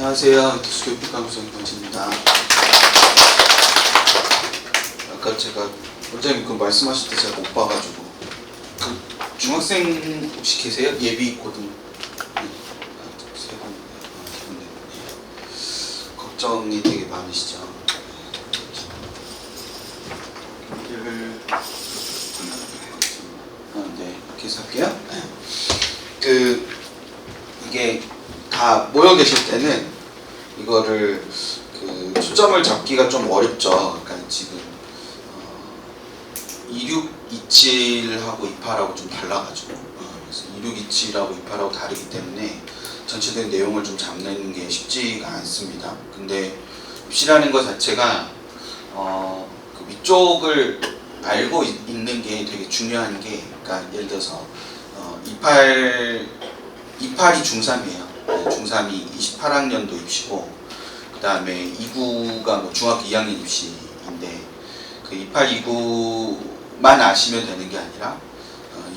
안녕하세요. 기술교육감소 김건진입니다. 아까 제가 원장님 그 말씀하실 때 제가 못 봐가지고 그 중학생 혹시 계세요? 예비 고등 세 분. 걱정이 되게 많으시죠? 네, 이렇게 해서 할게요. 이게 다 모여 계실 때는 이거를 초점을 잡기가 좀 어렵죠. 그러니까 지금 2627하고 28하고 좀 달라가지고 그래서 2627하고 28하고 다르기 때문에 전체적인 내용을 좀 잡는 게 쉽지가 않습니다. 근데 입시라는 것 자체가 그 위쪽을 알고 있는 게 되게 중요한 게, 그러니까 예를 들어서 28이 중3이에요. 중3이 28학년도 입시고, 그 다음에 29가 뭐 중학교 2학년 입시인데, 그 28, 29만 아시면 되는 게 아니라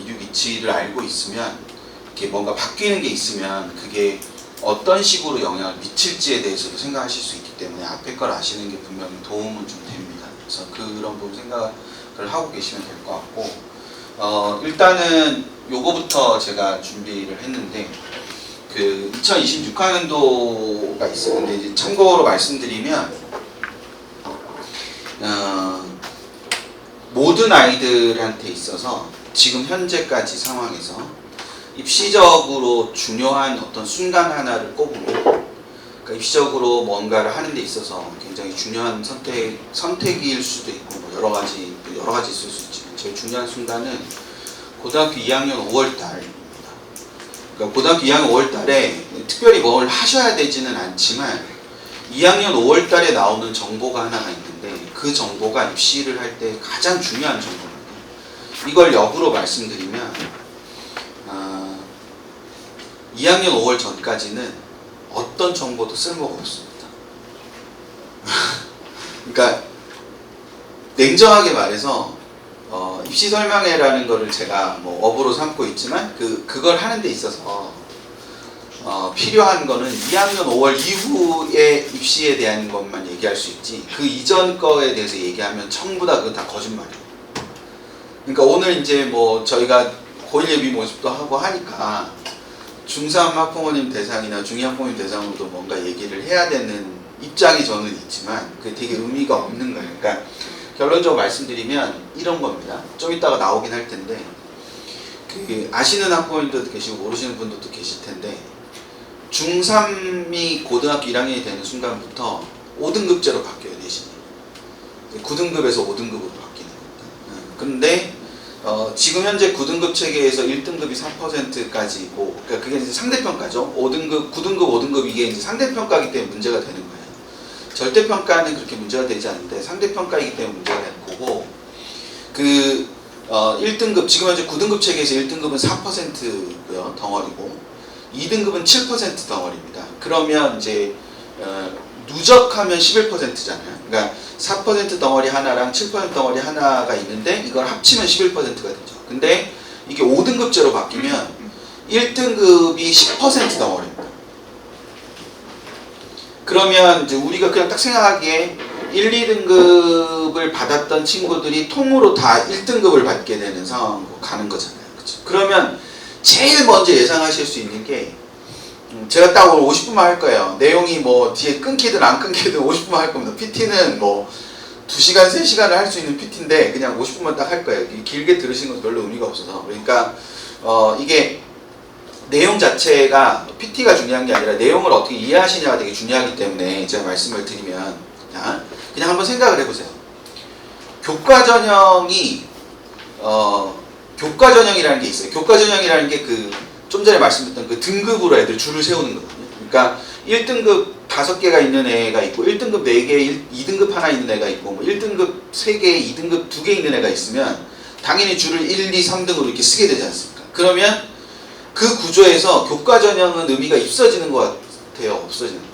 2627을 알고 있으면 이렇게 뭔가 바뀌는 게 있으면 그게 어떤 식으로 영향을 미칠지에 대해서도 생각하실 수 있기 때문에 앞에 걸 아시는 게 분명히 도움은 좀 됩니다. 그래서 그런 부분 생각을 하고 계시면 될 것 같고, 일단은 요거부터 제가 준비를 했는데, 그 2026학년도가 있어요. 근데 이제 참고로 말씀드리면 모든 아이들한테 있어서 지금 현재까지 상황에서 입시적으로 중요한 어떤 순간 하나를 꼽으면, 그러니까 입시적으로 뭔가를 하는 데 있어서 굉장히 중요한 선택일 수도 있고 뭐 여러 가지 있을 수 있지만 제일 중요한 순간은 고등학교 2학년 5월달. 그러니까 고등학교 2학년 5월달에 특별히 뭘 하셔야 되지는 않지만 2학년 5월달에 나오는 정보가 하나가 있는데 그 정보가 입시를 할 때 가장 중요한 정보입니다. 이걸 역으로 말씀드리면 2학년 5월 전까지는 어떤 정보도 쓸모가 없습니다. 그러니까 냉정하게 말해서 입시 설명회라는 거를 제가 뭐 업으로 삼고 있지만 그걸 하는 데 있어서 필요한 거는 2학년 5월 이후의 입시에 대한 것만 얘기할 수 있지 그 이전 거에 대해서 얘기하면 전부 다 그건 다 거짓말이에요. 그러니까 오늘 이제 뭐 저희가 고1 예비 모집도 하고 하니까 중3 학부모님 대상이나 중2 학부모님 대상으로도 뭔가 얘기를 해야 되는 입장이 저는 있지만 그게 되게 의미가 없는 거예요. 그러니까 결론적으로 말씀드리면 이런 겁니다. 좀 이따가 나오긴 할 텐데 아시는 학부모님도 계시고 모르시는 분들도 계실 텐데 중3이 고등학교 1학년이 되는 순간부터 5등급제로 바뀌어요. 내신이 9등급에서 5등급으로 바뀌는 겁니다. 근데 지금 현재 9등급 체계에서 1등급이 3%까지고 그러니까 그게 이제 상대평가죠. 5등급, 9등급, 5등급 이게 이제 상대평가이기 때문에 문제가 되는 거예요. 절대평가는 그렇게 문제가 되지 않는데 상대평가이기 때문에 문제가 되는 거고 1등급, 지금 현재 9등급 체계에서 1등급은 4%고요. 덩어리고 2등급은 7% 덩어리입니다. 그러면 이제 누적하면 11%잖아요. 그러니까 4% 덩어리 하나랑 7% 덩어리 하나가 있는데 이걸 합치면 11%가 되죠. 근데 이게 5등급제로 바뀌면 1등급이 10% 덩어리입니다. 그러면 이제 우리가 그냥 딱 생각하기에 1, 2등급을 받았던 친구들이 통으로 다 1등급을 받게 되는 상황으로 가는 거잖아요. 그렇죠? 그러면 제일 먼저 예상하실 수 있는 게 제가 딱 오늘 50분만 할 거예요. 내용이 뭐 뒤에 끊기든 안 끊기든 50분만 할 겁니다. PT는 뭐 2시간, 3시간을 할 수 있는 PT인데 그냥 50분만 딱 할 거예요. 길게 들으시는 건 별로 의미가 없어서. 그러니까 이게 내용 자체가 PT가 중요한 게 아니라 내용을 어떻게 이해하시냐가 되게 중요하기 때문에 제가 말씀을 드리면 그냥 한번 생각을 해보세요. 교과전형이 교과전형이라는 게 있어요. 교과전형이라는 게 좀 전에 말씀드렸던 그 등급으로 애들 줄을 세우는 거거든요. 그러니까 1등급 5개가 있는 애가 있고 1등급 4개, 2등급 하나 있는 애가 있고 뭐 1등급 3개, 2등급 2개 있는 애가 있으면 당연히 줄을 1, 2, 3등으로 이렇게 쓰게 되지 않습니까? 그러면 그 구조에서 교과전형은 의미가 있어지는 것 같아요? 없어지는 것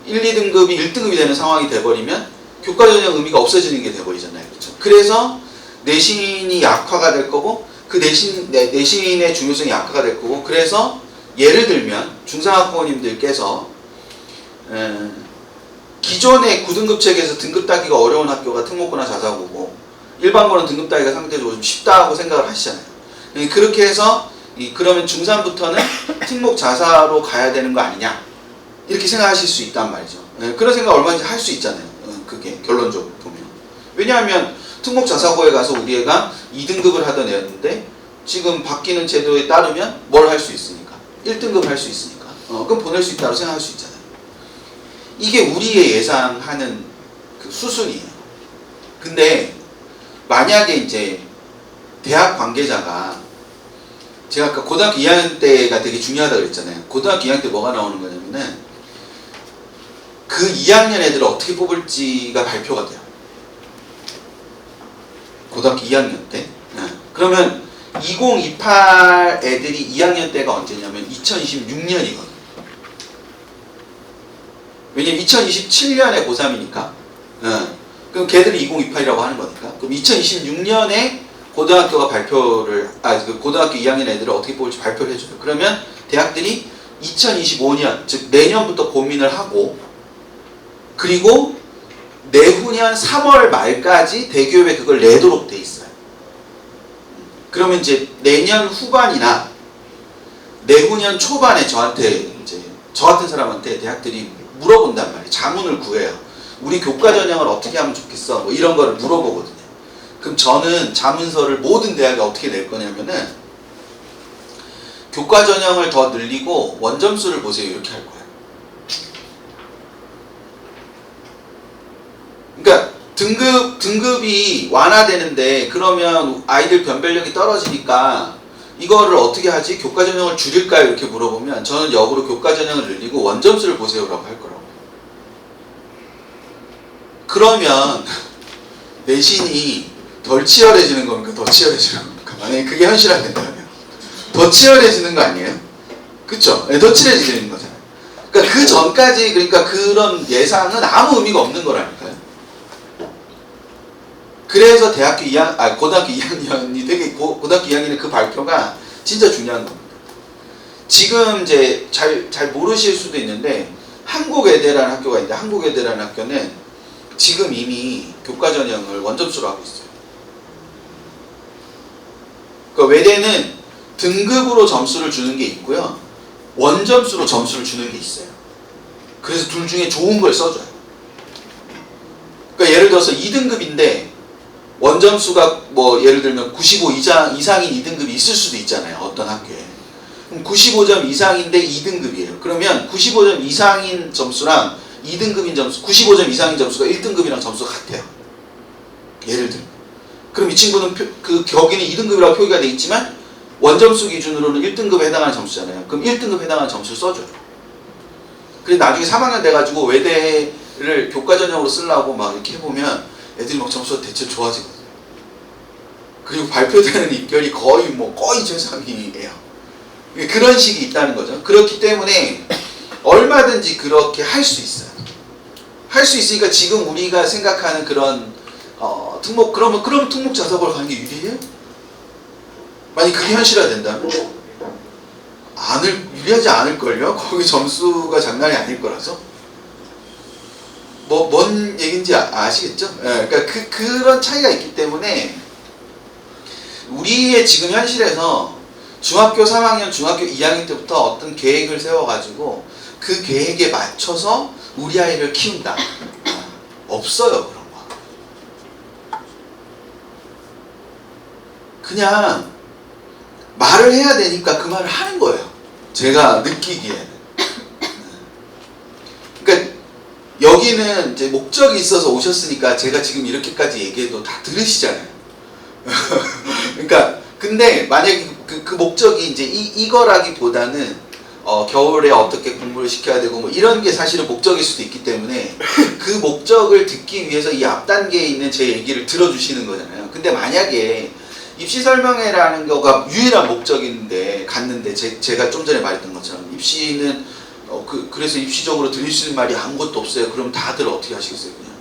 같아요? 1, 2등급이 1등급이 되는 상황이 돼버리면 교과전형 의미가 없어지는 게 돼버리잖아요. 그렇죠? 그래서 내신이 약화가 될 거고 그 내신의 중요성이 약화가 될 거고 그래서 예를 들면 중상학부모님들께서 기존의 9등급 체계에서 등급 따기가 어려운 학교가 특목고나 자사고고 일반고는 등급 따기가 상대적으로 좀 쉽다고 생각을 하시잖아요. 그렇게 해서 그러면 중3부터는 특목 자사로 가야 되는 거 아니냐 이렇게 생각하실 수 있단 말이죠. 그런 생각 얼마든지 할 수 있잖아요. 그게 결론적으로 보면. 왜냐하면 특목 자사고에 가서 우리 애가 2등급을 하던 애였는데 지금 바뀌는 제도에 따르면 뭘 할 수 있으니까 1등급 할 수 있으니까 그럼 보낼 수 있다고 생각할 수 있잖아요. 이게 우리의 예상하는 그 수순이에요. 근데 만약에 이제 대학 관계자가 제가 아까 고등학교 2학년 때가 되게 중요하다고 그랬잖아요. 고등학교 2학년 때 뭐가 나오는 거냐면은 그 2학년 애들을 어떻게 뽑을지가 발표가 돼요. 고등학교 2학년 때. 그러면 2028 애들이 2학년 때가 언제냐면 2026년이거든요. 왜냐면 2027년에 고3이니까. 그럼 걔들이 2028이라고 하는 거니까. 그럼 2026년에 고등학교가 발표를, 그 고등학교 2학년 애들을 어떻게 뽑을지 발표를 해줘요. 그러면 대학들이 2025년, 즉 내년부터 고민을 하고, 그리고 내후년 3월 말까지 대기업에 그걸 내도록 돼 있어요. 그러면 이제 내년 후반이나 내후년 초반에 저한테 이제 저 같은 사람한테 대학들이 물어본단 말이에요. 자문을 구해요. 우리 교과 전형을 어떻게 하면 좋겠어? 뭐 이런 거를 물어보거든요. 그럼 저는 자문서를 모든 대학에 어떻게 낼 거냐면은 교과 전형을 더 늘리고 원점수를 보세요. 이렇게 할 거예요. 그러니까 등급이 완화되는데 그러면 아이들 변별력이 떨어지니까 이거를 어떻게 하지? 교과 전형을 줄일까요? 이렇게 물어보면 저는 역으로 교과 전형을 늘리고 원점수를 보세요라고 할 거라고. 그러면 내신이 덜 치열해지는 겁니까? 더 치열해지는 겁니까? 만약에 그게 현실화된다면 더 치열해지는 거 아니에요? 그쵸? 네, 더 치열해지는 거잖아요. 그러니까 그 전까지 그러니까 그런 예상은 아무 의미가 없는 거라니까요. 그래서 고등학교 2학년이 되게 고등학교 2학년의 그 발표가 진짜 중요한 겁니다. 지금 이제 잘 모르실 수도 있는데 한국외대라는 학교가 있는데 한국외대라는 학교는 지금 이미 교과 전형을 원점수로 하고 있어요. 그러니까 외대는 등급으로 점수를 주는 게 있고요. 원점수로 점수를 주는 게 있어요. 그래서 둘 중에 좋은 걸 써줘요. 그러니까 예를 들어서 2등급인데 원점수가 뭐 예를 들면 95 이상인 2등급이 있을 수도 있잖아요. 어떤 학교에. 그럼 95점 이상인데 2등급이에요. 그러면 95점 이상인 점수랑 2등급인 점수, 95점 이상인 점수가 1등급이랑 점수가 같아요. 예를 들면. 그럼 이 친구는 거기는 2등급이라고 표기가 돼 있지만 원점수 기준으로는 1등급에 해당하는 점수잖아요. 그럼 1등급에 해당하는 점수를 써줘요. 그래서 나중에 3학년 돼가지고 외대를 교과 전형으로 쓰려고 막 이렇게 해보면 애들이 막 점수가 대체 좋아지거든요. 그리고 발표되는 입결이 거의 최상이에요. 그런 식이 있다는 거죠. 그렇기 때문에 얼마든지 그렇게 할 수 있어요. 할 수 있으니까 지금 우리가 생각하는 그런 그럼 특목 자사고를 가는 게 유리해요? 만약 그게 현실화된다면 유리하지 않을걸요? 거기 점수가 장난이 아닐 거라서. 뭔 얘기인지 아시겠죠? 그러니까 그런 차이가 있기 때문에 우리의 지금 현실에서 중학교 3학년, 중학교 2학년 때부터 어떤 계획을 세워가지고 그 계획에 맞춰서 우리 아이를 키운다. 없어요, 그런 거. 그냥 말을 해야 되니까 그 말을 하는 거예요. 제가 느끼기에는. 그러니까 여기는 이제 목적이 있어서 오셨으니까 제가 지금 이렇게까지 얘기해도 다 들으시잖아요. 그러니까 근데 만약에 그 목적이 이제 이거라기보다는 겨울에 어떻게 공부를 시켜야 되고 뭐 이런 게 사실은 목적일 수도 있기 때문에 그 목적을 듣기 위해서 이 앞 단계에 있는 제 얘기를 들어주시는 거잖아요. 근데 만약에 입시 설명회라는 거가 유일한 목적인데 갔는데 제가 좀 전에 말했던 것처럼 입시는 그래서 입시적으로 들릴 수 있는 말이 아무것도 없어요. 그럼 다들 어떻게 하시겠어요? 그냥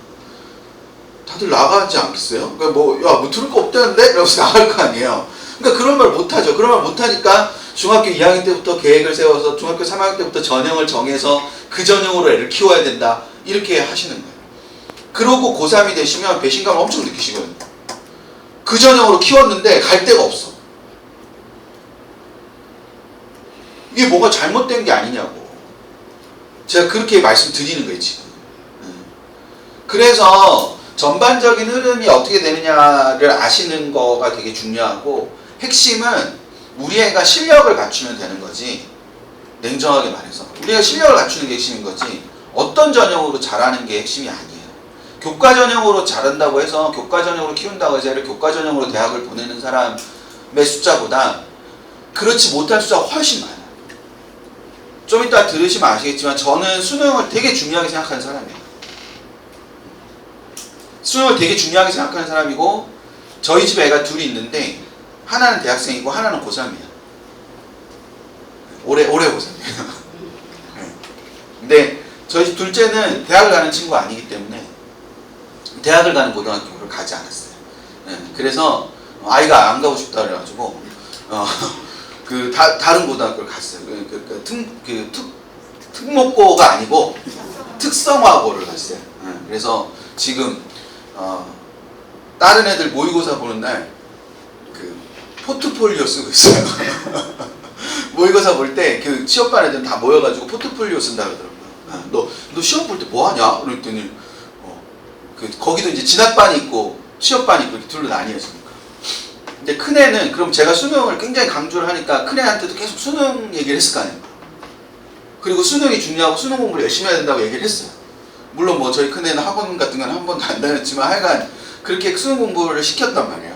다들 나가지 않겠어요? 그러니까 뭐 들을 거 없다는데? 이러면서 나갈 거 아니에요. 그러니까 그런 말 못하죠. 그런 말 못하니까 중학교 2학년 때부터 계획을 세워서 중학교 3학년 때부터 전형을 정해서 그 전형으로 애를 키워야 된다. 이렇게 하시는 거예요. 그러고 고3이 되시면 배신감을 엄청 느끼시거든요. 그 전형으로 키웠는데 갈 데가 없어. 이게 뭐가 잘못된 게 아니냐고. 제가 그렇게 말씀드리는 거예요, 지금. 그래서 전반적인 흐름이 어떻게 되느냐를 아시는 거가 되게 중요하고, 핵심은 우리 애가 실력을 갖추면 되는 거지. 냉정하게 말해서 우리가 실력을 갖추는 게 핵심인 거지, 어떤 전형으로 잘하는 게 핵심이 아니에요. 교과 전형으로 잘한다고 해서, 교과 전형으로 키운다고 해서 애를 교과 전형으로 대학을 보내는 사람의 숫자보다 그렇지 못할 숫자가 훨씬 많아요. 좀 이따 들으시면 아시겠지만 저는 수능을 되게 중요하게 생각하는 사람이에요. 수능을 되게 중요하게 생각하는 사람이고, 저희 집에 애가 둘이 있는데 하나는 대학생이고 하나는 고3이에요. 올해 고3이에요. 근데 저희 집 둘째는 대학을 가는 친구가 아니기 때문에 대학을 가는 고등학교를 가지 않았어요. 그래서 아이가 안 가고 싶다 그래가지고 다른 고등학교를 갔어요. 특목고가 아니고 특성화고를 갔어요. 그래서 지금 다른 애들 모의고사 보는 날 그 포트폴리오 쓰고 있어요. 모의고사 볼 때 그 취업반 애들은 다 모여가지고 포트폴리오 쓴다 그러더라고요. 너 시험 볼 때 뭐 하냐? 그랬더니 거기도 이제 진학반이 있고 취업반이 있고 이렇게 둘로 나뉘어지니까. 근데 큰 애는, 그럼 제가 수능을 굉장히 강조를 하니까 큰 애한테도 계속 수능 얘기를 했을 거 아니에요. 그리고 수능이 중요하고 수능 공부를 열심히 해야 된다고 얘기를 했어요. 물론 뭐 저희 큰 애는 학원 같은 건 한 번도 안 다녔지만 하여간 그렇게 수능 공부를 시켰단 말이에요.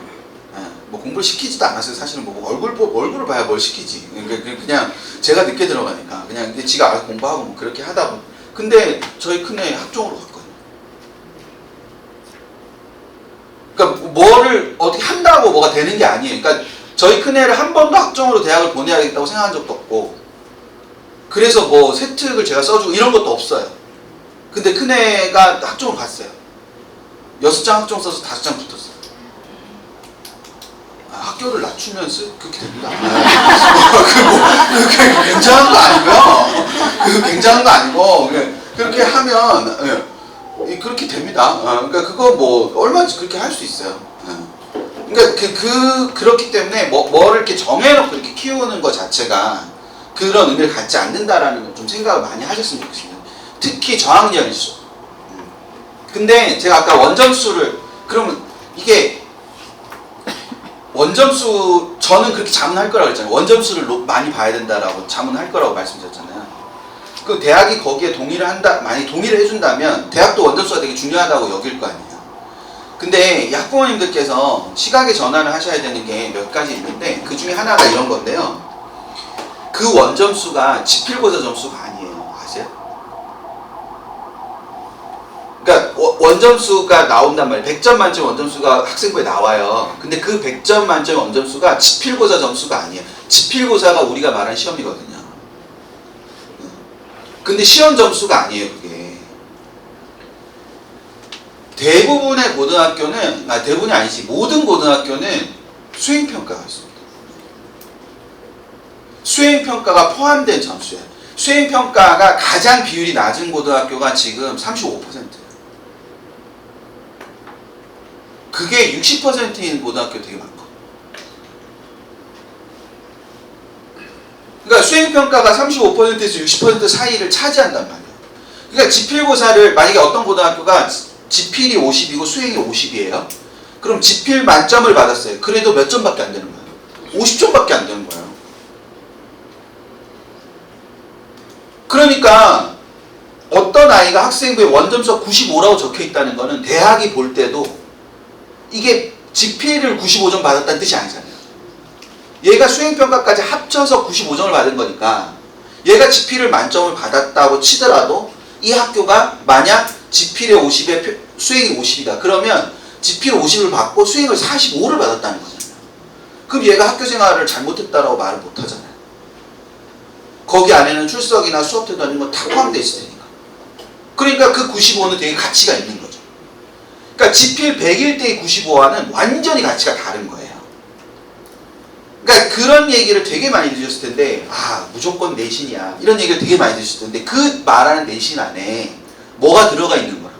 뭐 공부를 시키지도 않았어요. 사실은 뭐 얼굴을 봐야 뭘 시키지. 그냥 제가 늦게 들어가니까 그냥 지가 알아서 공부하고 뭐 그렇게 하다 보니. 근데 저희 큰애 학종으로 갔거든요. 그러니까 뭐를 어떻게 한다고 뭐가 되는 게 아니에요. 그러니까 저희 큰애를 한 번도 학종으로 대학을 보내야겠다고 생각한 적도 없고, 그래서 뭐 세특을 제가 써주고 이런 것도 없어요. 근데 큰애가 학종을 갔어요. 6장 학종 써서 5장 붙었어요. 학교를 낮추면 그렇게 됩니다. 그게 굉장한 거 아니고요. 그거 굉장한 거 아니고, 그렇게 하면 그렇게 됩니다. 그러니까 그거 뭐 얼마든지 그렇게 할 수 있어요. 그러니까 그렇기 때문에 뭐를 이렇게 정해놓고 이렇게 키우는 것 자체가 그런 의미를 갖지 않는다라는 걸 좀 생각을 많이 하셨으면 좋겠습니다. 특히 저학년일수록. 근데 제가 아까 원점수를, 그러면 이게 원점수, 저는 그렇게 자문할 거라고 했잖아요. 원점수를 많이 봐야 된다라고 자문할 거라고 말씀드렸잖아요. 그 대학이 거기에 동의를 만약에 동의를 해준다면 대학도 원점수가 되게 중요하다고 여길 거 아니에요. 근데 학부모님들께서 시각의 전환을 하셔야 되는 게 몇 가지 있는데, 그 중에 하나가 이런 건데요. 그 원점수가 지필고사 점수가 아니에요. 아세요? 그러니까 원점수가 나온단 말이에요. 100점 만점 원점수가 학생부에 나와요. 근데 그 100점 만점 원점수가 지필고사 점수가 아니에요. 지필고사가 우리가 말한 시험이거든요. 근데 시험 점수가 아니에요, 그게. 대부분의 고등학교는, 대부분이 아니지, 모든 고등학교는 수행평가가 있습니다. 수행평가가 포함된 점수예요. 수행평가가 가장 비율이 낮은 고등학교가 지금 35%예요. 그게 60%인 고등학교 되게 많고. 그러니까 수행평가가 35%에서 60% 사이를 차지한단 말이에요. 그러니까 지필고사를, 만약에 어떤 고등학교가 지필이 50이고 수행이 50이에요. 그럼 지필 만점을 받았어요. 그래도 몇 점밖에 안 되는 거예요. 50점밖에 안 되는 거예요. 그러니까 어떤 아이가 학생부에 원점수가 95라고 적혀 있다는 거는 대학이 볼 때도 이게 지필을 95점 받았다는 뜻이 아니잖아요. 얘가 수행평가까지 합쳐서 95점을 받은 거니까, 얘가 지필을 만점을 받았다고 치더라도 이 학교가 만약 지필에 50에 수행이 50이다. 그러면 지필 50을 받고 수행을 45를 받았다는 거잖아요. 그럼 얘가 학교 생활을 잘못했다라고 말을 못 하잖아요. 거기 안에는 출석이나 수업 태도 아닌 거 다 포함되어 있을 테니까. 그러니까 그 95는 되게 가치가 있는 거죠. 그러니까 지필 100일 때의 95와는 완전히 가치가 다른 거예요. 그러니까 그런 얘기를 되게 많이 들으셨을 텐데, 아 무조건 내신이야 이런 얘기를 되게 많이 들으셨을 텐데, 그 말하는 내신 안에 뭐가 들어가 있는 거야?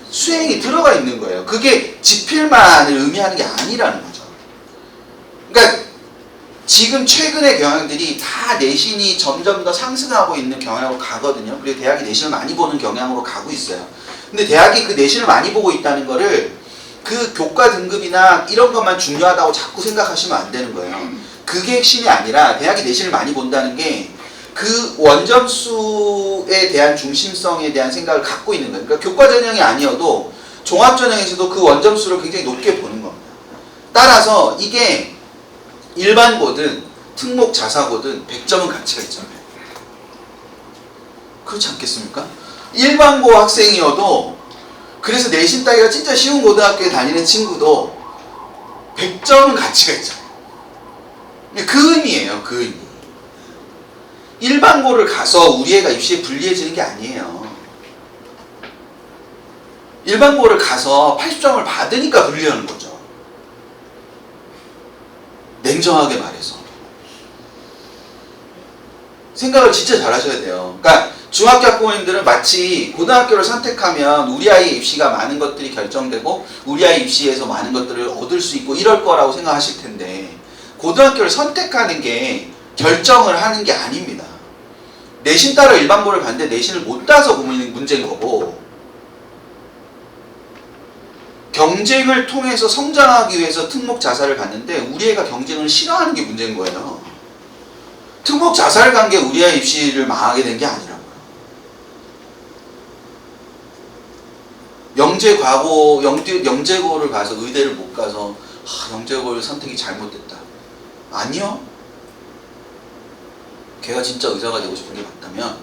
수행이 들어가 있는 거예요. 그게 지필만을 의미하는 게 아니라는 거죠. 그러니까 지금 최근의 경향들이 다 내신이 점점 더 상승하고 있는 경향으로 가거든요. 그리고 대학이 내신을 많이 보는 경향으로 가고 있어요. 근데 대학이 그 내신을 많이 보고 있다는 거를 그 교과 등급이나 이런 것만 중요하다고 자꾸 생각하시면 안 되는 거예요. 그게 핵심이 아니라 대학이 내신을 많이 본다는 게 그 원점수에 대한 중심성에 대한 생각을 갖고 있는 거예요. 그러니까 교과 전형이 아니어도 종합 전형에서도 그 원점수를 굉장히 높게 보는 겁니다. 따라서 이게 일반고든 특목 자사고든 100점은 가치가 있잖아요. 그렇지 않겠습니까? 일반고 학생이어도, 그래서 내신 따기가 진짜 쉬운 고등학교에 다니는 친구도 100점은 가치가 있잖아요. 그 의미예요. 그 의미. 일반고를 가서 우리 애가 입시에 불리해지는 게 아니에요. 일반고를 가서 80점을 받으니까 불리하는 거죠. 냉정하게 말해서. 생각을 진짜 잘 하셔야 돼요. 그러니까 중학교 학부모님들은 마치 고등학교를 선택하면 우리 아이의 입시가 많은 것들이 결정되고 우리 아이 입시에서 많은 것들을 얻을 수 있고 이럴 거라고 생각하실 텐데, 고등학교를 선택하는 게 결정을 하는 게 아닙니다. 내신 따라 일반고를 갔는데 내신을 못 따서 문제인 거고, 경쟁을 통해서 성장하기 위해서 특목 자사를 갔는데 우리 애가 경쟁을 싫어하는 게 문제인 거예요. 특목 자사를 간 게 우리 아이 입시를 망하게 된 게 아니라고요. 영재고를 가서 의대를 못 가서 영재고를 선택이 잘못됐다. 아니요. 걔가 진짜 의사가 되고 싶은 게 맞다면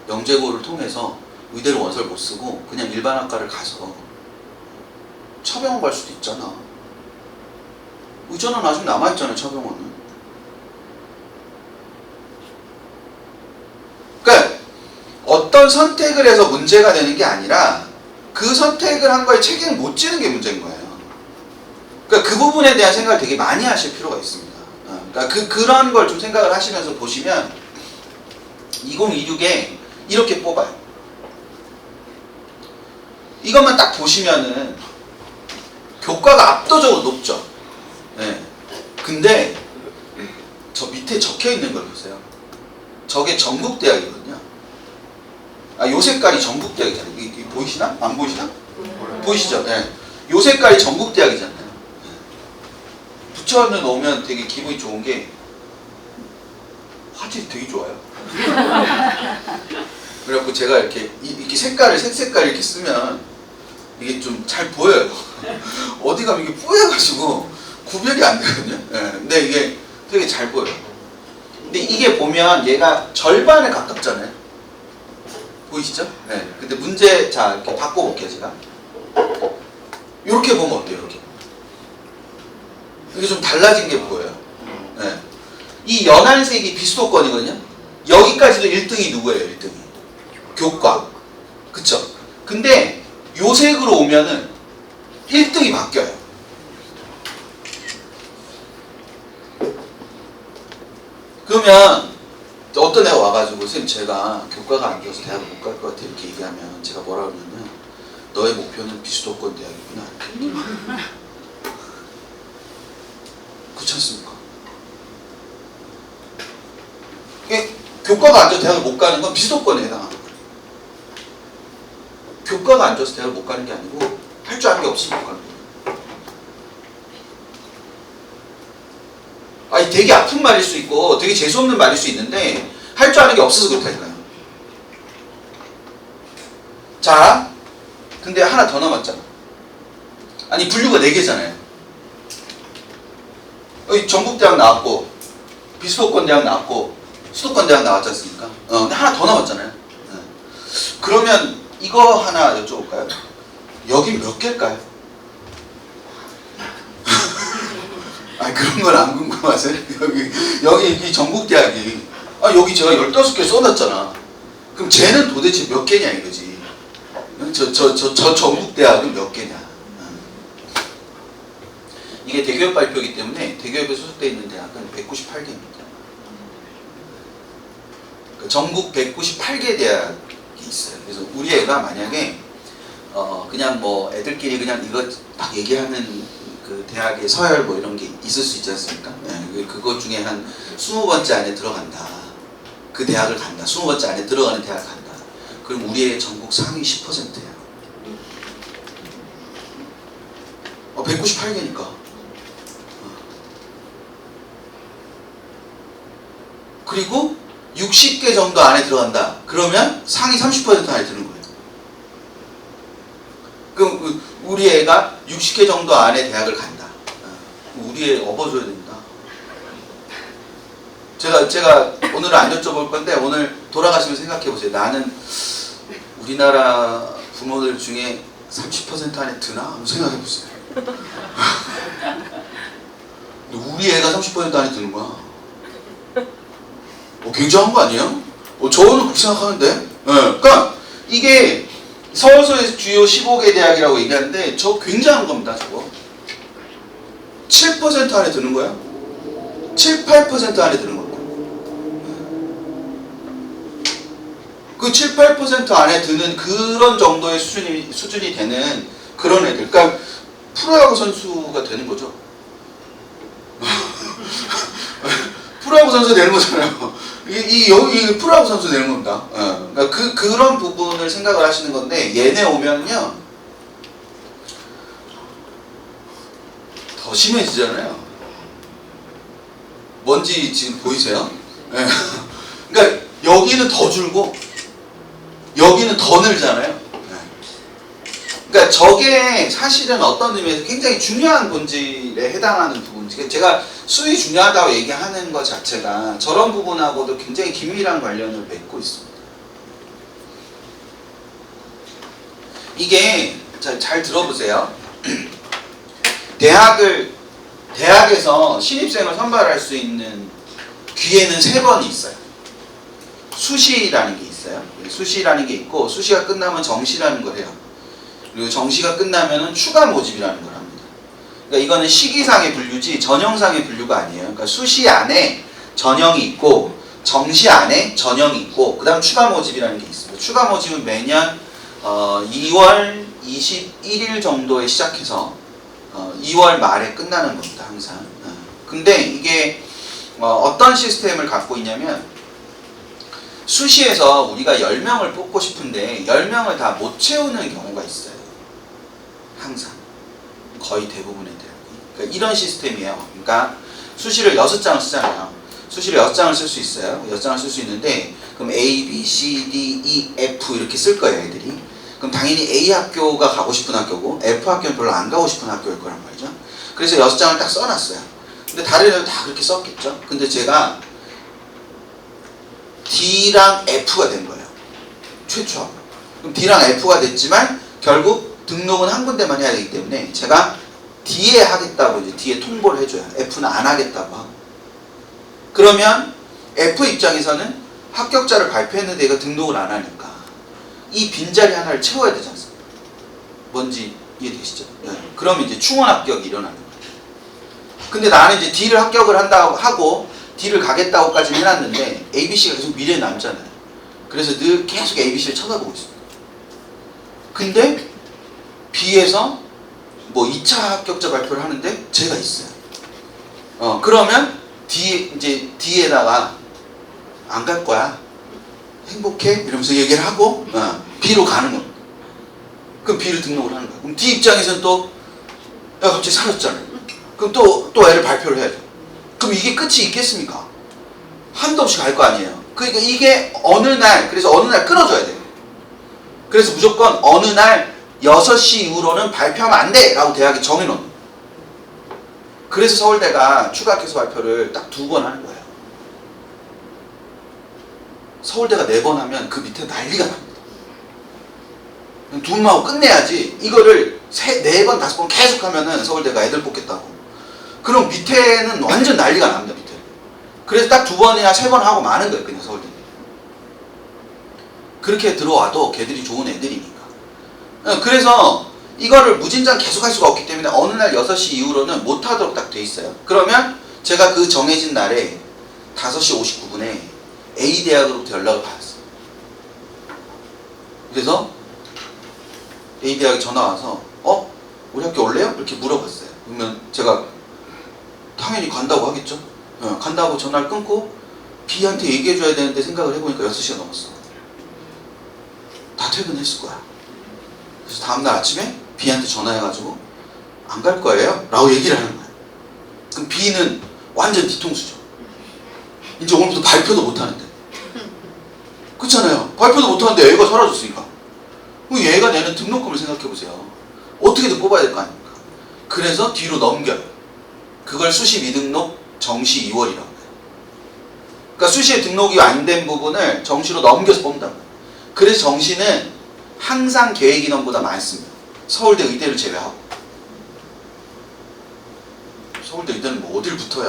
영재고를 통해서 의대를 원서를 못 쓰고 그냥 일반 학과를 가서 처병원 갈 수도 있잖아. 의전은 아직 남아있잖아요. 처병원은. 그러니까 어떤 선택을 해서 문제가 되는 게 아니라 그 선택을 한 거에 책임을 못 지는 게 문제인 거예요. 그러니까 그 부분에 대한 생각을 되게 많이 하실 필요가 있습니다. 그러니까 그런 걸 좀 생각을 하시면서 보시면 2026에 이렇게 뽑아요. 이것만 딱 보시면은 교과가 압도적으로 높죠. 네. 근데 저 밑에 적혀 있는 걸 보세요. 저게 전국대학이거든요. 요 색깔이 전국대학이잖아요. 이게 보이시나? 안 보이시나? 보이시죠? 네. 요 색깔이 전국대학이잖아요. 붙여 놓으면 되게 기분이 좋은 게 화질이 되게 좋아요. 그래갖고 제가 이렇게 색깔을 색깔 이렇게 쓰면 이게 좀 잘 보여요. 어디 가면 이게 뿌여가지고 구별이 안 되거든요. 네. 근데 이게 되게 잘 보여요. 근데 이게 보면 얘가 절반에 가깝잖아요. 보이시죠? 네. 근데 문제 자 이렇게 바꿔볼게요 제가. 이렇게 보면 어때요? 이렇게. 이게 좀 달라진 게 보여요. 네. 이 연한색이 비수도권이거든요. 여기까지도 1등이 누구예요? 1등이 교과. 그쵸? 근데 요 색으로 오면은 1등이 바뀌어요. 그러면 어떤 애가 와가지고 선생님 제가 교과가 안 좋아서 대학을 못 갈 것 같아 이렇게 얘기하면 제가 뭐라 그러냐면 너의 목표는 비수도권 대학이구나 이렇게. 그렇지 않습니까? 교과가 안 좋아서 대학을 못 가는 건 비수도권에 해당하는 거예요. 교과가 안 좋아서 대학을 못 가는 게 아니고 할 줄 아는 게 없으면 못 가는 거예요. 아니 되게 아픈 말일 수 있고 되게 재수없는 말일 수 있는데 할 줄 아는 게 없어서 그렇다니까요. 자, 근데 하나 더 남았잖아. 아니 분류가 4개잖아요. 여기 전국대학 나왔고 비수도권 대학 나왔고 수도권 대학 나왔지 않습니까? 근데 하나 더 남았잖아요. 그러면 이거 하나 여쭤볼까요? 여긴 몇 개일까요? 아니 그런 건 안 궁금하세요? 여기 이 전국대학이 여기 제가 15개 써놨잖아. 그럼 쟤는 도대체 몇 개냐 이거지. 저 전국대학은 몇 개냐. 이게 대기업 발표이기 때문에 대기업에 소속되어 있는 대학은 198개입니다. 전국 198개 대학이 있어요. 그래서 우리 애가 만약에 그냥 뭐 애들끼리 그냥 이거 막 얘기하는 그 대학의 서열 뭐 이런 게 있을 수 있지 않습니까? 네, 그것 중에 한 20번째 안에 들어간다. 그 대학을 간다. 20번째 안에 들어가는 대학을 간다. 그럼 우리의 전국 상위 10%예요. 198개니까. 그리고 60개 정도 안에 들어간다. 그러면 상위 30% 안에 드는 거예요. 그럼 우리 애가 60개 정도 안에 대학을 간다. 우리 애 업어줘야 됩니다. 제가 오늘은 안 여쭤볼 건데 오늘 돌아가시면 생각해 보세요. 나는 우리나라 부모들 중에 30% 안에 드나? 한번 생각해 보세요. 우리 애가 30% 안에 드는 거야. 굉장한 거 아니에요? 저는 그렇게 생각하는데. 네. 그러니까 이게 서울서의 주요 15개 대학이라고 얘기하는데 저 굉장한 겁니다. 저거 7% 안에 드는 거야. 7, 8% 안에 드는 겁니다. 그 7, 8% 안에 드는 그런 정도의 수준이 되는 그런 애들. 그러니까 프로야구 선수가 되는 거죠. 프로야구 선수 되는 거잖아요. 이 프로야구 선수 되는 겁니다. 그러니까 그런 부분을 생각을 하시는 건데 얘네 오면요 더 심해지잖아요. 뭔지 지금 보이세요? 그러니까 여기는 더 줄고 여기는 더 늘잖아요. 그러니까 저게 사실은 어떤 의미에서 굉장히 중요한 본질에 해당하는 부분이지. 제가 수위 중요하다고 얘기하는 것 자체가 저런 부분하고도 굉장히 긴밀한 관련을 맺고 있습니다. 이게 잘 들어보세요. 대학에서 신입생을 선발할 수 있는 기회는 3번이 있어요. 수시라는 게 있어요. 수시라는 게 있고 수시가 끝나면 정시라는 걸 해요. 그리고 정시가 끝나면은 추가 모집이라는 걸 합니다. 그러니까 이거는 시기상의 분류지 전형상의 분류가 아니에요. 그러니까 수시 안에 전형이 있고 정시 안에 전형이 있고 그 다음 추가 모집이라는 게 있습니다. 추가 모집은 매년 2월 21일 정도에 시작해서 2월 말에 끝나는 겁니다. 항상. 근데 이게 어떤 시스템을 갖고 있냐면 수시에서 우리가 10명을 뽑고 싶은데 10명을 다 못 채우는 경우가 있어요. 항상. 거의 대부분의 대학이. 그러니까 이런 시스템이에요. 그러니까 수시를 6장을 쓰잖아요. 수시를 6장을 쓸 수 있어요. 6장을 쓸 수 있는데 그럼 A, B, C, D, E, F 이렇게 쓸 거예요. 애들이. 그럼 당연히 A 학교가 가고 싶은 학교고 F 학교는 별로 안 가고 싶은 학교일 거란 말이죠. 그래서 6장을 딱 써놨어요. 근데 다른 애들 다 그렇게 썼겠죠. 근데 제가 D랑 F가 된 거예요. 최초. 그럼 D랑 F가 됐지만 결국 등록은 한 군데만 해야 되기 때문에 제가 D에 하겠다고 이제 D에 통보를 해줘요. F는 안 하겠다고 하고. 그러면 F 입장에서는 합격자를 발표했는데 얘가 등록을 안 하니까 이 빈자리 하나를 채워야 되지 않습니까? 뭔지 이해되시죠? 네. 그럼 이제 충원 합격이 일어나는 거예요. 근데 나는 이제 D를 합격을 한다고 하고 D를 가겠다고까지 해놨는데 ABC가 계속 미래에 남잖아요. 그래서 늘 계속 ABC를 쳐다보고 있습니다. 근데 B에서 뭐 2차 합격자 발표를 하는데 제가 있어요. 그러면 D에다가 안 갈 거야. 행복해? 이러면서 얘기를 하고 B로 가는 겁니다. 그럼 B를 등록을 하는 거야. 그럼 D 입장에서는 또 야 갑자기 사라졌잖아요. 그럼 또 애를 발표를 해야죠. 그럼 이게 끝이 있겠습니까? 한도 없이 갈 거 아니에요. 그러니까 이게 그래서 어느 날 끊어줘야 돼요. 그래서 무조건 어느 날 6시 이후로는 발표하면 안 돼! 라고 대학이 정해놓은 거예요. 그래서 서울대가 추가 학교수 발표를 딱 2번 하는 거예요. 서울대가 4번 하면 그 밑에 난리가 납니다. 둘만 끝내야지. 이거를 4번, 5번 계속 하면은 서울대가 애들 뽑겠다고. 그럼 밑에는 완전 난리가 납니다, 밑에. 그래서 딱 2번이나 3번 하고 마는 거예요, 그냥 서울대. 그렇게 들어와도 걔들이 좋은 애들이니까. 그래서 이거를 무진장 계속 할 수가 없기 때문에 어느 날 6시 이후로는 못하도록 딱 돼 있어요. 그러면 제가 그 정해진 날에 5시 59분에 A대학으로부터 연락을 받았어요. 그래서 A대학에 전화 와서 우리 학교 올래요? 이렇게 물어봤어요. 그러면 제가 당연히 간다고 하겠죠. 간다고 전화를 끊고 B한테 얘기해줘야 되는데 생각을 해보니까 6시가 넘었어. 다 퇴근했을 거야. 그래서 다음날 아침에 B한테 전화해가지고 안 갈 거예요? 라고 얘기를 하는 거야. 그럼 B는 완전 뒤통수죠. 이제 오늘부터 발표도 못하는데. 그렇잖아요. 발표도 못하는데 애가 사라졌으니까. 그럼 얘가 내는 등록금을 생각해보세요. 어떻게든 뽑아야 될 거 아닙니까? 그래서 뒤로 넘겨요. 그걸 수시 미등록 정시 2월이라고 해요. 그러니까 수시에 등록이 안 된 부분을 정시로 넘겨서 뽑는다는 거예요. 그래서 정시는 항상 계획 인원보다 많습니다. 서울대 의대를 제외하고. 서울대 의대는 뭐 어딜 붙어야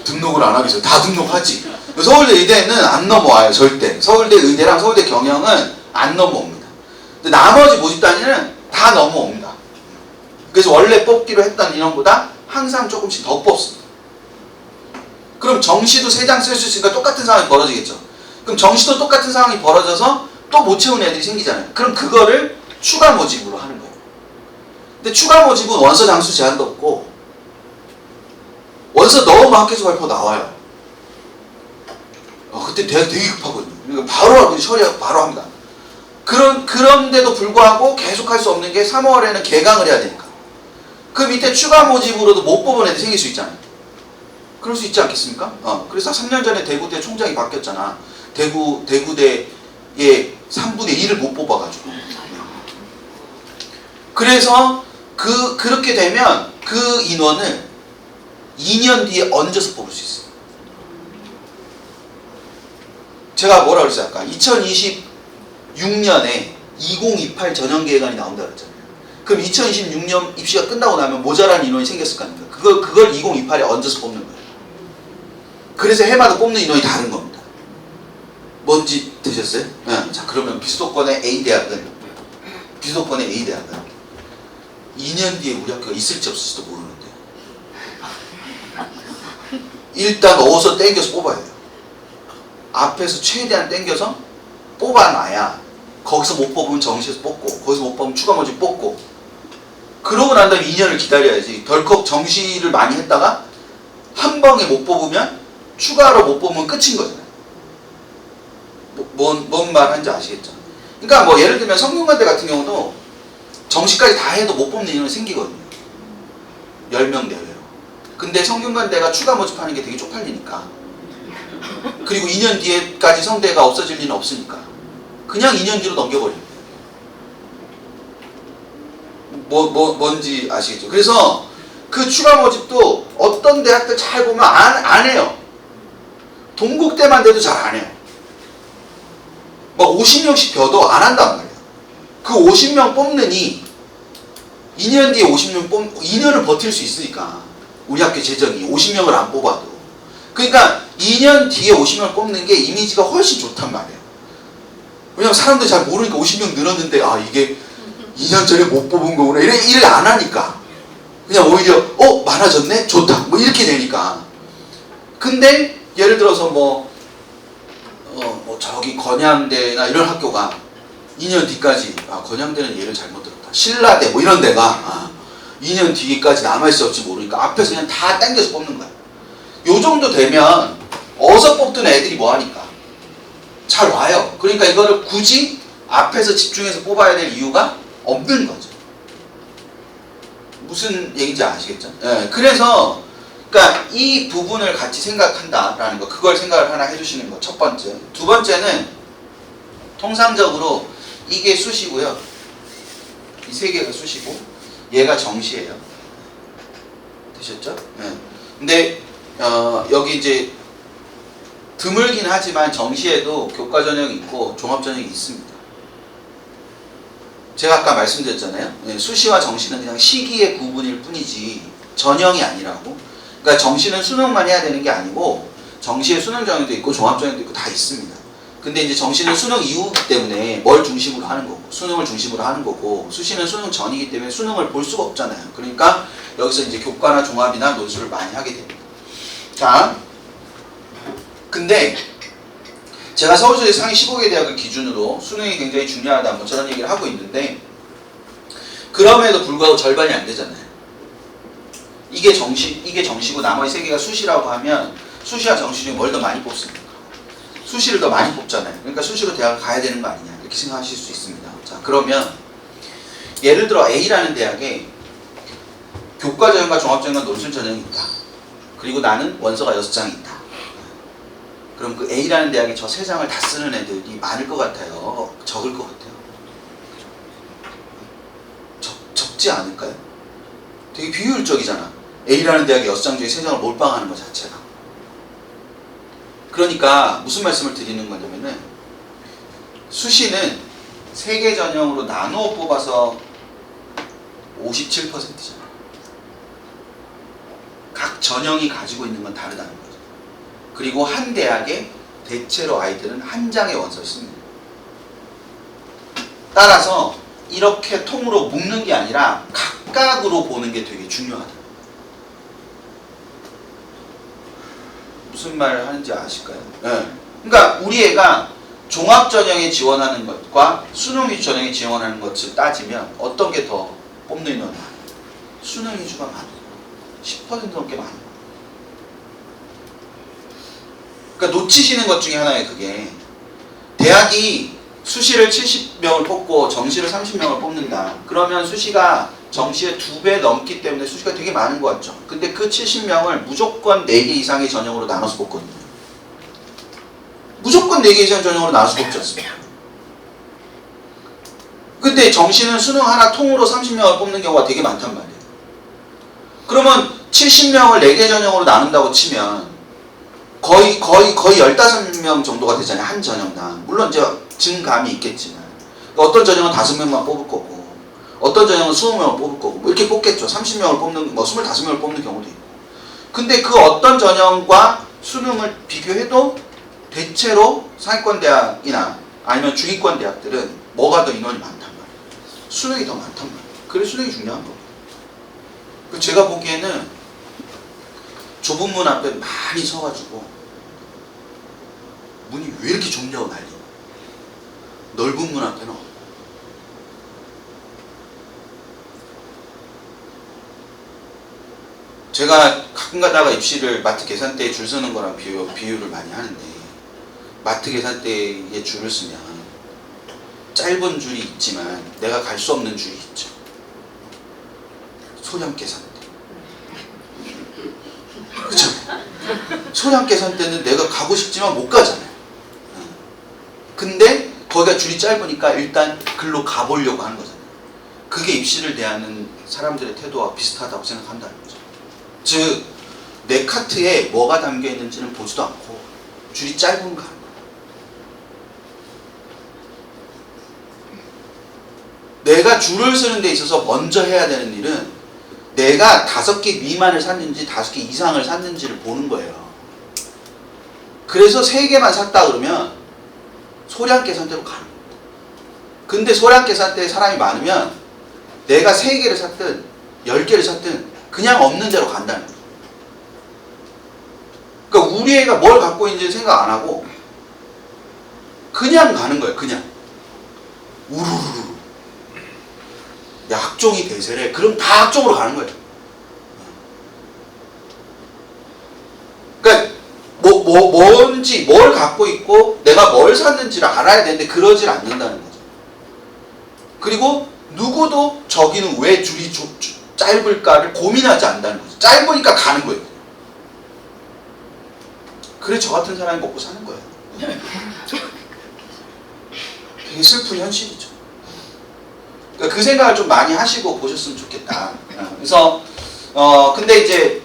등록을 안 하겠어요. 다 등록하지. 서울대 의대는 안 넘어와요. 절대. 서울대 의대랑 서울대 경영은 안 넘어옵니다. 근데 나머지 모집단위는 다 넘어옵니다. 그래서 원래 뽑기로 했던 인원보다 항상 조금씩 더 뽑습니다. 그럼 정시도 3장 쓸 수 있으니까 똑같은 상황이 벌어지겠죠. 그럼 정시도 똑같은 상황이 벌어져서 또 못 채우는 애들이 생기잖아요. 그럼 그거를 추가 모집으로 하는 거예요. 근데 추가 모집은 원서 장수 제한도 없고 원서 넣으면 학교에서 발표 나와요. 그때 되게 급하거든요. 그러니까 바로 하고 처리하고 바로 합니다. 그런데도 불구하고 계속 할 수 없는 게 3월에는 개강을 해야 되니까. 그 밑에 추가 모집으로도 못 뽑은 애들이 생길 수 있잖아요. 그럴 수 있지 않겠습니까? 그래서 3년 전에 대구대 총장이 바뀌었잖아. 대구대의 3분의 1을 못 뽑아가지고. 그래서 그렇게 되면 그 인원을 2년 뒤에 얹어서 뽑을 수 있어요. 제가 뭐라 그랬어요 아까? 2026년에 2028 전형계획안이 나온다고 그랬잖아요. 그럼 2026년 입시가 끝나고 나면 모자란 인원이 생겼을 거 아닙니까? 그걸 2028에 얹어서 뽑는 거예요. 그래서 해마다 뽑는 인원이 다른 겁니다. 뭔지 되셨어요? 네. 자, 그러면 비수도권의 A대학은 2년 뒤에 우리 학교가 있을지 없을지도 모르는데 일단 어서 땡겨서 뽑아야 돼요. 앞에서 최대한 땡겨서 뽑아놔야 거기서 못 뽑으면 정시에서 뽑고 거기서 못 뽑으면 추가 모집 뽑고 그러고 난 다음에 2년을 기다려야지. 덜컥 정시를 많이 했다가 한 방에 못 뽑으면 추가로 못 뽑으면 끝인 거잖아요. 뭔 말 하는지 아시겠죠? 그러니까 뭐 예를 들면 성균관대 같은 경우도 정시까지 다 해도 못 뽑는 인원이 생기거든요. 10명 내외로. 근데 성균관대가 추가 모집하는 게 되게 쪽팔리니까 그리고 2년 뒤에까지 성대가 없어질 리는 없으니까 그냥 2년 뒤로 넘겨버립니다. 뭔지 아시겠죠? 그래서 그 추가 모집도 어떤 대학들 잘 보면 안 해요. 동국대만 돼도 잘 안 해요. 막 50명씩 벼도 안 한단 말이에요. 그 50명 뽑느니 2년 뒤에 2년을 버틸 수 있으니까 우리 학교 재정이 50명을 안 뽑아도 그러니까 2년 뒤에 50명을 뽑는 게 이미지가 훨씬 좋단 말이에요. 왜냐면 사람들이 잘 모르니까 50명 늘었는데 이게 2년 전에 못 뽑은 거구나 일을 안 하니까 그냥 오히려 많아졌네? 좋다 뭐 이렇게 되니까. 근데 예를 들어서 저기 건양대나 이런 학교가 2년 뒤까지 건양대는 예를 잘못 들었다 신라대 뭐 이런 데가 2년 뒤까지 남아있을지 모르니까 앞에서 그냥 다 당겨서 뽑는 거야. 요 정도 되면 어서 뽑던 애들이 뭐하니까 잘 와요. 그러니까 이거를 굳이 앞에서 집중해서 뽑아야 될 이유가 없는 거죠. 무슨 얘기인지 아시겠죠? 네, 그래서 그러니까 이 부분을 같이 생각한다라는 거, 그걸 생각을 하나 해주시는 거 첫 번째. 두 번째는 통상적으로 이게 수시고요. 이 세 개가 수시고 얘가 정시예요. 되셨죠? 네. 근데 여기 이제 드물긴 하지만 정시에도 교과 전형이 있고 종합 전형이 있습니다. 제가 아까 말씀드렸잖아요. 네, 수시와 정시는 그냥 시기의 구분일 뿐이지 전형이 아니라고. 그러니까 정시는 수능만 해야 되는 게 아니고 정시에 수능 전형도 있고 종합 전형도 있고 다 있습니다. 근데 이제 정시는 수능 이후이기 때문에 뭘 중심으로 하는 거고 수능을 중심으로 하는 거고 수시는 수능 전이기 때문에 수능을 볼 수가 없잖아요. 그러니까 여기서 이제 교과나 종합이나 논술을 많이 하게 됩니다. 자, 근데 제가 서울시의 상위 15개 대학을 기준으로 수능이 굉장히 중요하다 뭐 저런 얘기를 하고 있는데 그럼에도 불구하고 절반이 안 되잖아요. 이게 정시고 나머지 3개가 수시라고 하면 수시와 정시 중에 뭘 더 많이 뽑습니까? 수시를 더 많이 뽑잖아요. 그러니까 수시로 대학을 가야 되는 거 아니냐 이렇게 생각하실 수 있습니다. 자, 그러면 예를 들어 A라는 대학에 교과 전형과 종합 전형과 논술 전형이 있다. 그리고 나는 원서가 6장이 있다. 그럼 그 A라는 대학에 저 3장을 다 쓰는 애들이 많을 것 같아요? 적을 것 같아요? 적지 않을까요? 되게 비효율적이잖아. A라는 대학에 6장 중에 3장을 몰빵하는 것 자체가. 그러니까 무슨 말씀을 드리는 거냐면은 수시는 3개 전형으로 나누어 뽑아서 57%잖아. 각 전형이 가지고 있는 건 다르다는 거죠. 그리고 한 대학에 대체로 아이들은 한 장의 원서를 씁니다. 따라서 이렇게 통으로 묶는 게 아니라 각각으로 보는 게 되게 중요하다. 무슨 말을 하는지 아실까요? 네. 그러니까 우리 애가 종합 전형에 지원하는 것과 수능 위주 전형에 지원하는 것을 따지면 어떤 게 더 뽑는 인원이 많아요? 수능 위주가 많아요. 10% 넘게 많아요. 그러니까 놓치시는 것 중에 하나예요. 그게 대학이 수시를 70명을 뽑고 정시를 30명을 뽑는다. 그러면 수시가 정시의 2배 넘기 때문에 수시가 되게 많은 것 같죠. 근데 그 70명을 무조건 4개 이상의 전형으로 나눠서 뽑거든요. 무조건 4개 이상 전형으로 나눠서 뽑지 않습니까? 근데 정시는 수능 하나 통으로 30명을 뽑는 경우가 되게 많단 말이에요. 그러면 70명을 4개 전형으로 나눈다고 치면 거의 15명 정도가 되잖아요. 한 전형당. 물론 이제 증감이 있겠지만 어떤 전형은 5명만 뽑을 거고 어떤 전형은 20명을 뽑을 거고 뭐 이렇게 뽑겠죠. 30명을 뽑는 뭐 25명을 뽑는 경우도 있고. 근데 그 어떤 전형과 수능을 비교해도 대체로 상위권 대학이나 아니면 중위권 대학들은 뭐가 더 인원이 많단 말이에요. 수능이 더 많단 말이에요. 그래서 수능이 중요한 거예요. 제가 보기에는 좁은 문 앞에 많이 서가지고 문이 왜 이렇게 좁냐고 난리. 넓은 문 앞에는 제가 가끔 가다가 입시를 마트 계산대에 줄 서는 거랑 비유를 많이 하는데 마트 계산대에 줄을 서면 짧은 줄이 있지만 내가 갈 수 없는 줄이 있죠. 소량 계산대. 그쵸? 소량 계산대는 내가 가고 싶지만 못 가잖아요. 근데 거기가 줄이 짧으니까 일단 글로 가보려고 하는 거잖아요. 그게 입시를 대하는 사람들의 태도와 비슷하다고 생각한다는 거죠. 즉, 내 카트에 뭐가 담겨 있는지는 보지도 않고 줄이 짧은가. 내가 줄을 서는 데 있어서 먼저 해야 되는 일은 내가 5개 미만을 샀는지 5개 이상을 샀는지를 보는 거예요. 그래서 3개만 샀다 그러면 소량 계산대로 가는 거예요. 근데 소량 계산대에 사람이 많으면 내가 3개를 샀든 10개를 샀든 그냥 없는 대로 간다는 거예요. 그러니까 우리 애가 뭘 갖고 있는지 생각 안 하고 그냥 가는 거예요. 그냥 우르르르. 야, 학종이 대세래. 그럼 다 학종으로 가는 거예요. 그러니까 뭔지 뭘 갖고 있고 내가 뭘 샀는지를 알아야 되는데 그러질 않는다는 거죠. 그리고 누구도 저기는 왜 줄이 짧을까를 고민하지 않는다는 거죠. 짧으니까 가는 거예요. 그래 저 같은 사람이 먹고 사는 거예요. 되게 슬픈 현실이죠. 그러니까 그 생각을 좀 많이 하시고 보셨으면 좋겠다. 그래서 근데 이제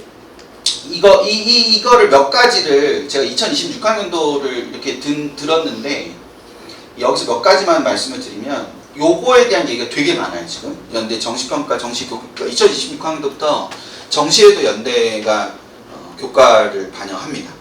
이거를 몇 가지를 제가 2026학년도를 이렇게 들었는데 여기서 몇 가지만 말씀을 드리면 요거에 대한 얘기가 되게 많아요. 지금 연대 정시평가 정시교과 2026학년도부터 정시에도 연대가 교과를 반영합니다.